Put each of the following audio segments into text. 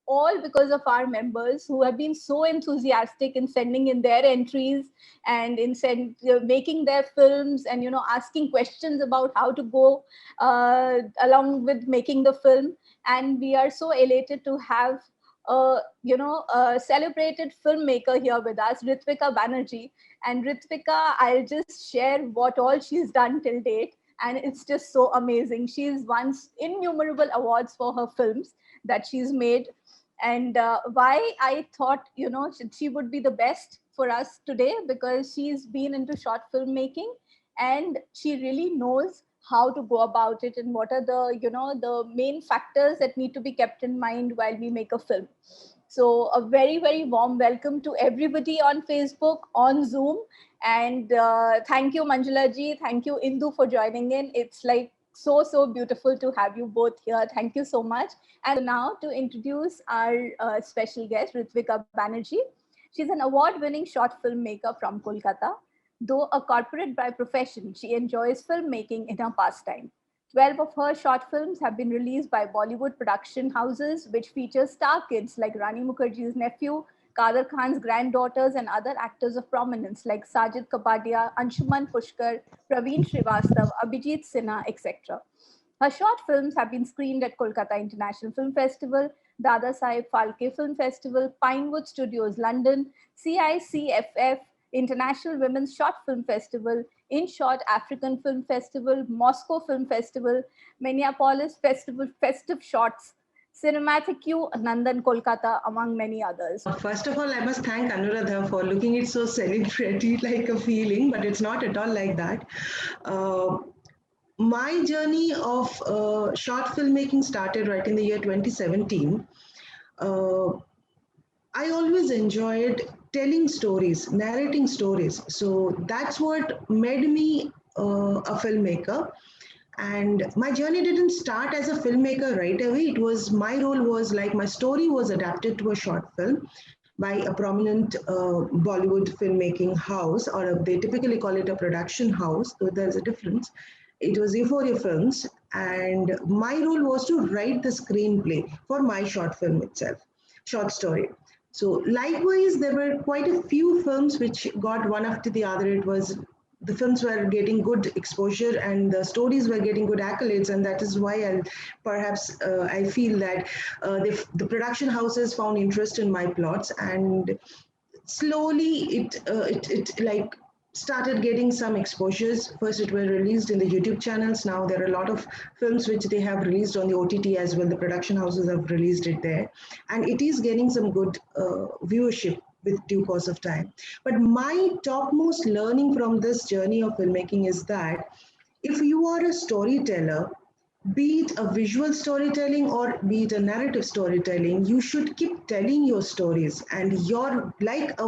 all because of our members who have been so enthusiastic in sending in their entries and in making their films, and asking questions about how to go along with making the film. And we are so elated to have a celebrated filmmaker here with us, Ritvika Banerjee. And Ritvika, I'll just share what all she's done till date, and it's just so amazing. She's won innumerable awards for her films that she's made. And why I thought she would be the best for us today, because she's been into short filmmaking, and she really knows how to go about it, and what are the main factors that need to be kept in mind while we make a film. So a very, very warm welcome to everybody on Facebook, on Zoom. And thank you, Manjula ji. Thank you, Indu, for joining in. It's like so beautiful to have you both here. Thank you so much. And now to introduce our special guest, Ritvika Banerjee. She's an award-winning short filmmaker from Kolkata. Though a corporate by profession, she enjoys filmmaking in her pastime. 12 of her short films have been released by Bollywood production houses, which feature star kids like Rani Mukherjee's nephew, Kader Khan's granddaughters, and other actors of prominence like Sajid Kapadia, Anshuman Pushkar, Praveen Srivastav, Abhijit Sinha, etc. Her short films have been screened at Kolkata International Film Festival, Dada Saheb Phalke Film Festival, Pinewood Studios London, CICFF International Women's Short Film Festival, In Short African Film Festival, Moscow Film Festival, Minneapolis Festival, Festive Shorts, Cinematic Q, Nandan Kolkata, among many others. First of all, I must thank Anuradha for looking it so celebratory like a feeling, but it's not at all like that. My journey of short filmmaking started right in the year 2017. I always enjoyed telling stories, narrating stories. So that's what made me a filmmaker. And my journey didn't start as a filmmaker right away. It was my role was like my story was adapted to a short film by a prominent Bollywood filmmaking house, or they typically call it a production house, though there's a difference. It was Euphoria Films, and my role was to write the screenplay for my short film itself, short story. So likewise, there were quite a few films which got one after the other. It was the films were getting good exposure and the stories were getting good accolades, and that is why I feel that the production houses found interest in my plots, and slowly it like started getting some exposures. First, it were released in the YouTube channels. Now there are a lot of films which they have released on the OTT as well. The production houses have released it there, and it is getting some good viewership with due course of time. But my topmost learning from this journey of filmmaking is that if you are a storyteller, be it a visual storytelling or be it a narrative storytelling, you should keep telling your stories. And you're like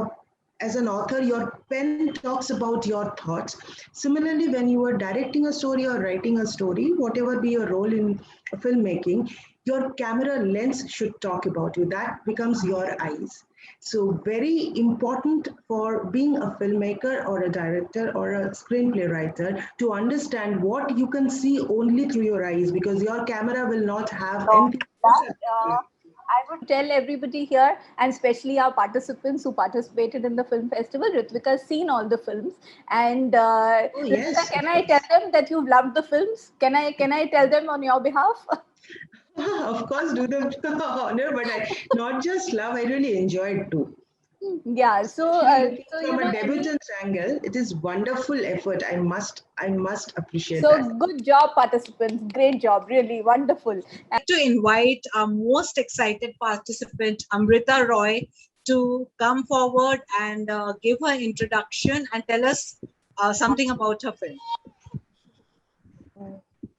as an author, your pen talks about your thoughts. Similarly, when you are directing a story or writing a story, whatever be your role in filmmaking, your camera lens should talk about you. That becomes your eyes. So very important for being a filmmaker or a director or a screenplay writer to understand what you can see only through your eyes, because your camera will not have anything. I would tell everybody here, and especially our participants who participated in the film festival, Ritvika has seen all the films. And Yes, Ritvika, can I tell them that you've loved the films? Can I tell them on your behalf? of course, do them honor, but not just love, I really enjoyed too. Yeah, so From a debutant's angle, it is wonderful effort. I must appreciate so that. good job, participants. Great job, really wonderful. To invite our most excited participant, Amrita Roy, to come forward and give her introduction and tell us something about her film.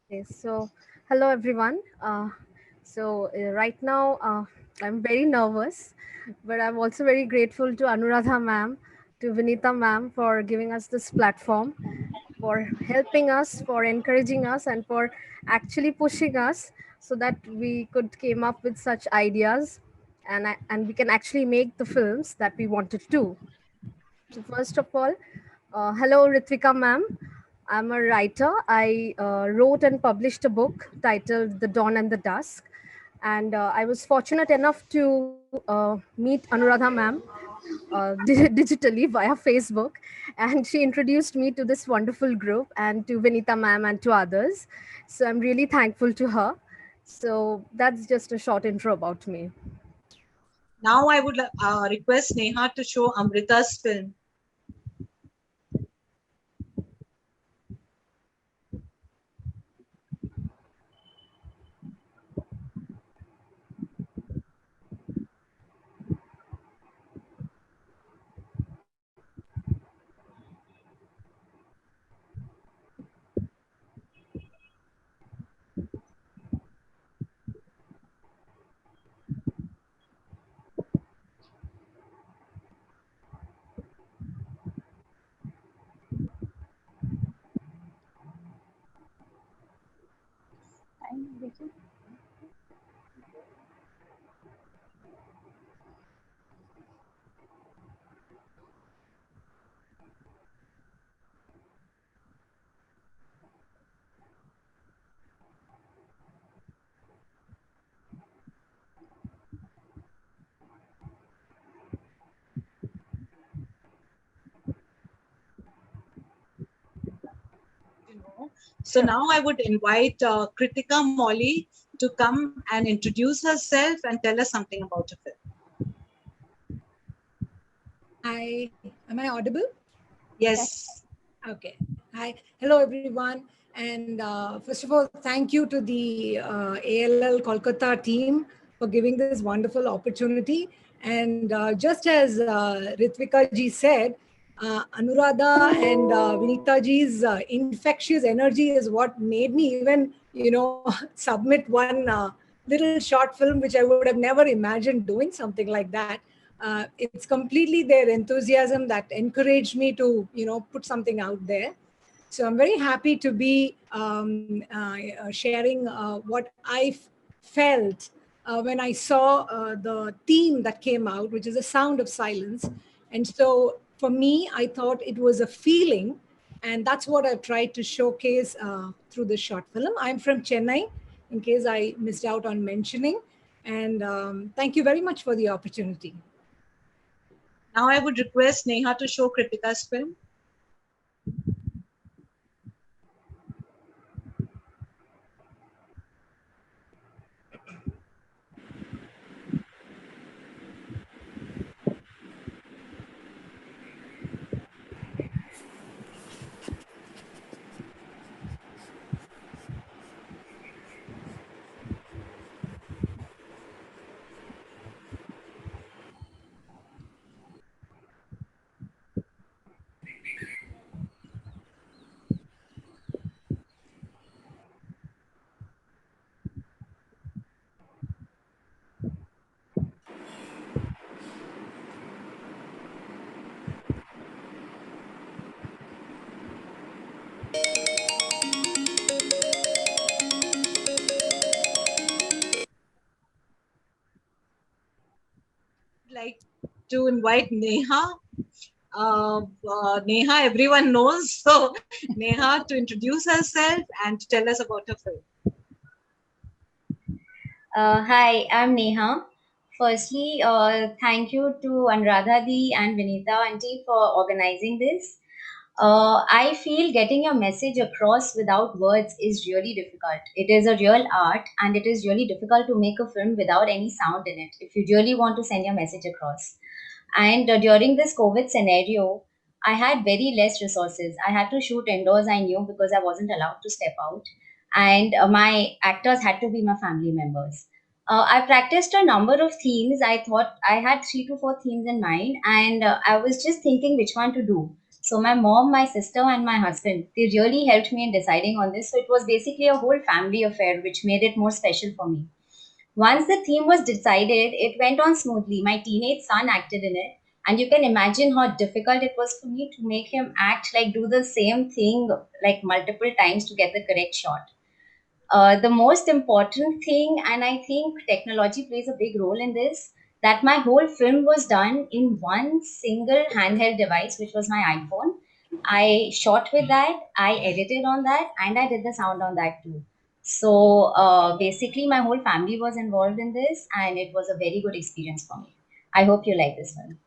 Okay, so hello everyone. Right now I'm very nervous, but I'm also very grateful to Anuradha ma'am, to Vinita ma'am for giving us this platform, for helping us, for encouraging us, and for actually pushing us so that we could came up with such ideas, and we can actually make the films that we wanted to. So first of all, hello Ritvika ma'am. I'm a writer. I wrote and published a book titled The Dawn and the Dusk. And I was fortunate enough to meet Anuradha ma'am digitally via Facebook, and she introduced me to this wonderful group and to Vinita ma'am and to others. So I'm really thankful to her. So that's just a short intro about me. Now I would request Neha to show Amrita's film. So now I would invite Kritika Molly to come and introduce herself and tell us something about her film. Hi, am I audible? Yes. Okay. Hi, hello everyone. And first of all, thank you to the ALL Kolkata team for giving this wonderful opportunity. And just as Ritvika ji said, Anuradha and Vinita ji's infectious energy is what made me even, submit one little short film, which I would have never imagined doing something like that. It's completely their enthusiasm that encouraged me to put something out there. So I'm very happy to be sharing what I felt when I saw the theme that came out, which is the sound of silence. And so for me, I thought it was a feeling, and that's what I've tried to showcase through this short film. I'm from Chennai, in case I missed out on mentioning. And thank you very much for the opportunity. Now I would request Neha to show Kritika's film. Like to invite Neha. Neha, everyone knows. So Neha to introduce herself and to tell us about her film. Hi, I'm Neha. Firstly, thank you to Anuradha Di and Vinita Auntie for organizing this. I feel getting your message across without words is really difficult. It is a real art, and it is really difficult to make a film without any sound in it if you really want to send your message across. And during this COVID scenario, I had very less resources. I had to shoot indoors, I knew, because I wasn't allowed to step out. And my actors had to be my family members. I practiced a number of themes. I thought I had 3 to 4 themes in mind, and I was just thinking which one to do. So my mom, my sister, and my husband, they really helped me in deciding on this. So it was basically a whole family affair, which made it more special for me. Once the theme was decided, it went on smoothly. My teenage son acted in it, and you can imagine how difficult it was for me to make him act like do the same thing like multiple times to get the correct shot. The most important thing, and I think technology plays a big role in this, that my whole film was done in one single handheld device, which was my iPhone. I shot with that, I edited on that, and I did the sound on that too. So basically, my whole family was involved in this, and it was a very good experience for me. I hope you like this one.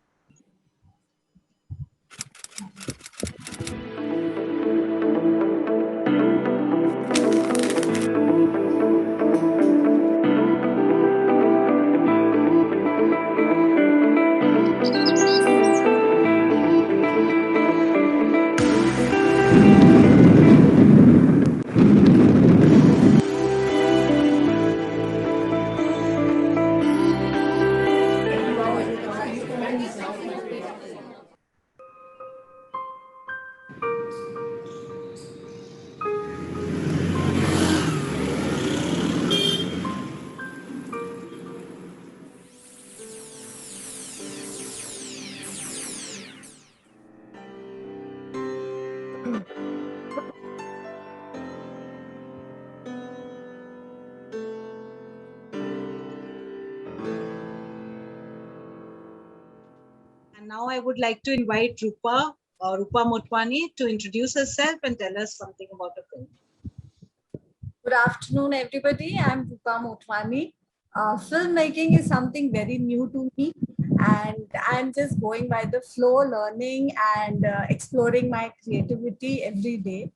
And now I would like to invite Rupa Motwani, to introduce herself and tell us something about the film. Good afternoon, everybody. I'm Rupa Motwani. Filmmaking is something very new to me, and I'm just going by the flow, learning and exploring my creativity every day.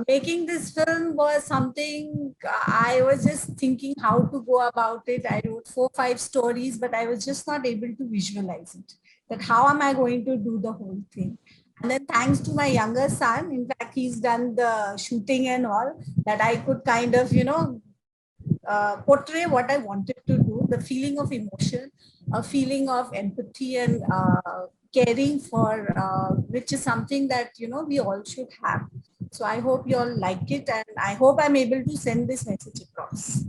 Making this film was something I was just thinking how to go about it. I wrote 4, 5 stories, but I was just not able to visualize it. That how am I going to do the whole thing? And then thanks to my younger son, in fact, he's done the shooting and all, that I could kind of, portray what I wanted to do, the feeling of emotion, a feeling of empathy and caring for, which is something that, we all should have. So I hope you all like it, and I hope I'm able to send this message across.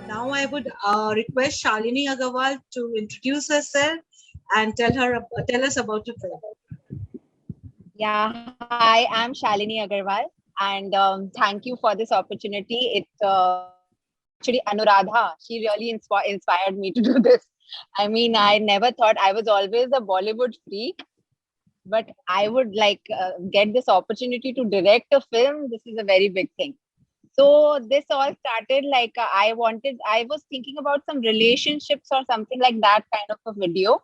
Now I would request Shalini Agarwal to introduce herself and tell us about the film. Yeah, hi, I'm Shalini Agarwal, and thank you for this opportunity. Actually, Anuradha, she really inspired me to do this. I mean, I never thought, I was always a Bollywood freak, but I would like get this opportunity to direct a film. This is a very big thing. So this all started like I was thinking about some relationships or something like that kind of a video,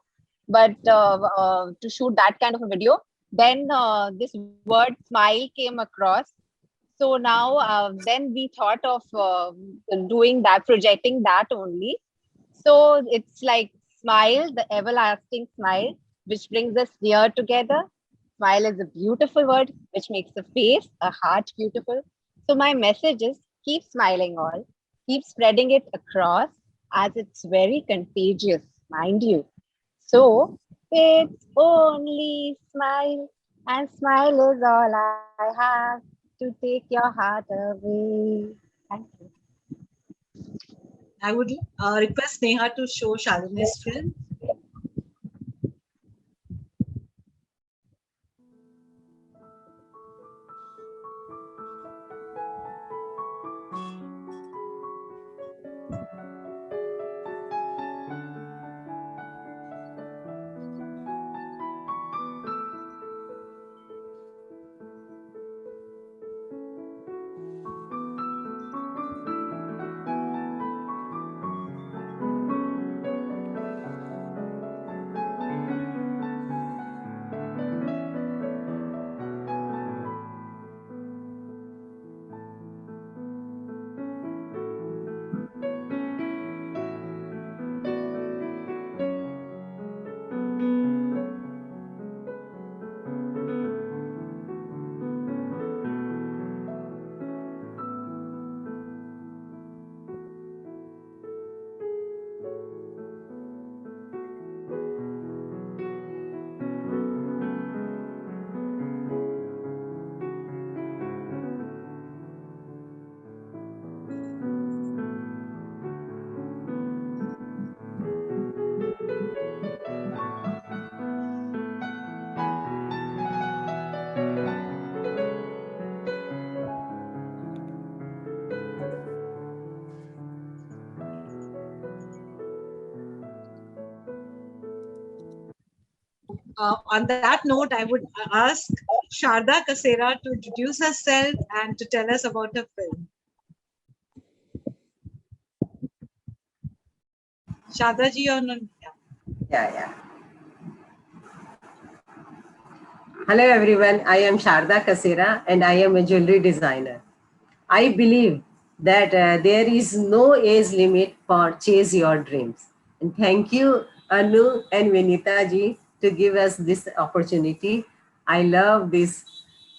but to shoot that kind of a video, then this word smile came across. So now then we thought of doing that, projecting that only. So it's like smile, the everlasting smile, which brings us near together. Smile is a beautiful word which makes a face, a heart beautiful. So my message is keep smiling all, keep spreading it across as it's very contagious, mind you. So it's only smile, and smile is all I have to take your heart away. Thank you. I would request Neha to show Shalini's film. On that note, I would ask Sharda Kasera to introduce herself and to tell us about her film. Sharda ji, Yeah. Hello everyone, I am Sharda Kasera and I am a jewelry designer. I believe that there is no age limit for chase your dreams. And thank you Anu and Vinita ji to give us this opportunity. I love this.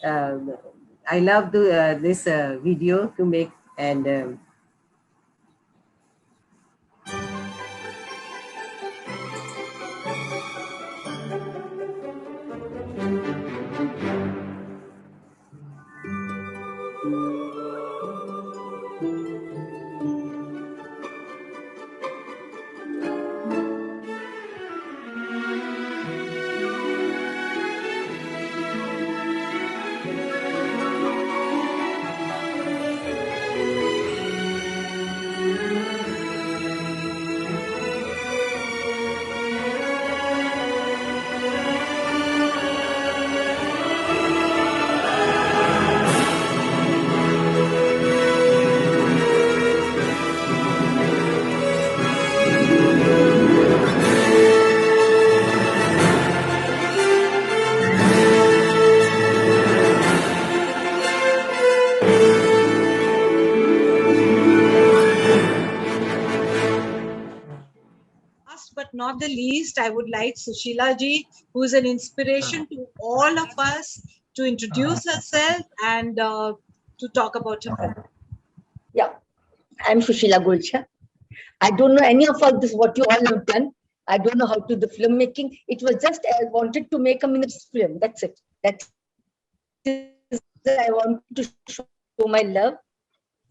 I love this video to make and last but not the least, I would like Sushila ji, who is an inspiration to all of us, to introduce herself and to talk about her film. Yeah, I'm Sushila Gulcha. I don't know any of all this, what you all have done. I don't know how to do the filmmaking. It was just I wanted to make a minutes film. That's it. That's it. I want to show my love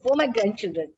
for my grandchildren.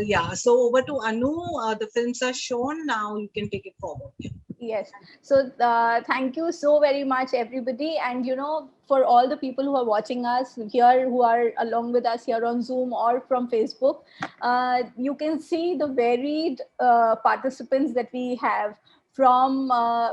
Yeah, so over to Anu. The films are shown now. You can take it forward. Yes. So thank you so very much, everybody. And, you know, for all the people who are watching us here, who are along with us here on Zoom or from Facebook, you can see the varied participants that we have, from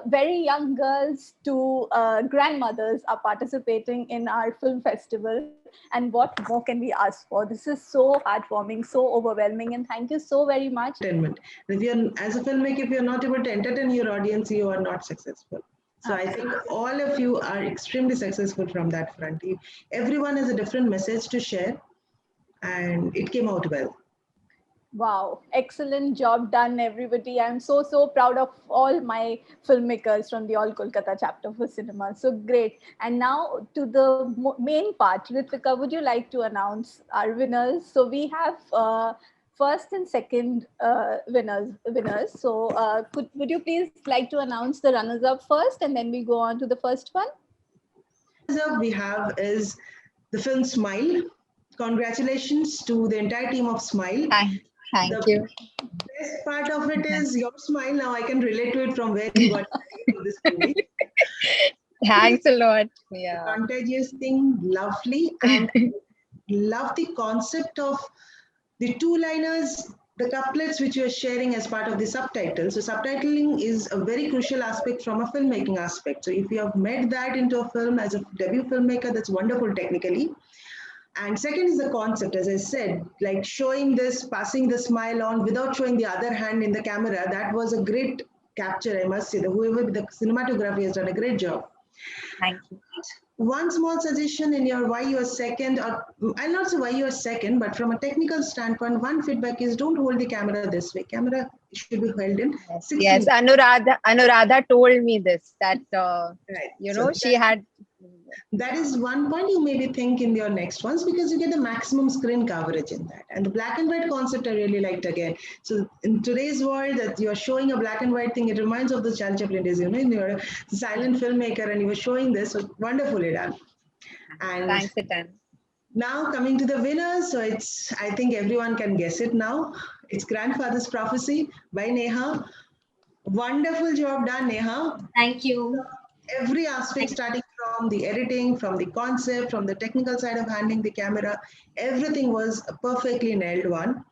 very young girls to grandmothers are participating in our film festival. And what more can we ask for? This is so heartwarming, so overwhelming. And thank you so very much. Entertainment. If you're, as a filmmaker, if you're not able to entertain your audience, you are not successful. So I think all of you are extremely successful from that front. Everyone has a different message to share, and it came out well. Wow, excellent job done, everybody. I'm so proud of all my filmmakers from the All Kolkata chapter for cinema. So great. And now to the main part. Ritika, would you like to announce our winners? So we have first and second winners. So would you please like to announce the runners-up first, and then we go on to the first one? Runners-up we have is the film Smile. Congratulations to the entire team of Smile. Thank you. Best part of it is your smile. Now I can relate to it from where you got to this movie. Thanks a lot. Yeah. Contagious thing, lovely, and love the concept of the two-liners, the couplets which you are sharing as part of the subtitles. So subtitling is a very crucial aspect from a filmmaking aspect. So if you have made that into a film as a debut filmmaker, that's wonderful technically. And second is the concept, as I said, like showing this, passing the smile on without showing the other hand in the camera. That was a great capture, I must say. Whoever the cinematography has done a great job. Thank you. One small suggestion in your why you are second, or I'll not say why you are second, but from a technical standpoint, one feedback is don't hold the camera this way. Camera should be held in 16. Yes, Anuradha told me this, that, right. you So know, she had. That is one point you maybe think in your next ones, because you get the maximum screen coverage in that. And the black and white concept I really liked again. So in today's world that you're showing a black and white thing, it reminds of the Charlie Chaplin days, you know, you're a silent filmmaker and you were showing this, so wonderfully done. And thanks a ton. Now coming to the winners, so I think everyone can guess it now. It's Grandfather's Prophecy by Neha. Wonderful job done, Neha. Thank you. Every aspect, starting from the editing, from the concept, from the technical side of handling the camera, everything was a perfectly nailed one.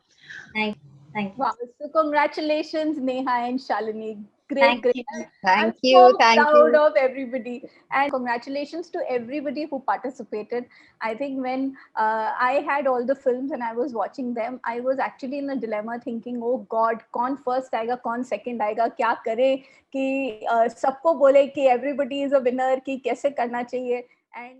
Thank you. Wow. So congratulations, Neha and Shalini. Thank Great. you. Thank I'm you. so Thank proud you. of everybody. And congratulations to everybody who participated. I think when I had all the films and I was watching them, I was actually in a dilemma thinking, oh God, कौन first आएगा, कौन second आएगा, क्या करे कि सबको बोले कि everybody is a winner, कि कैसे करना चाहिए. And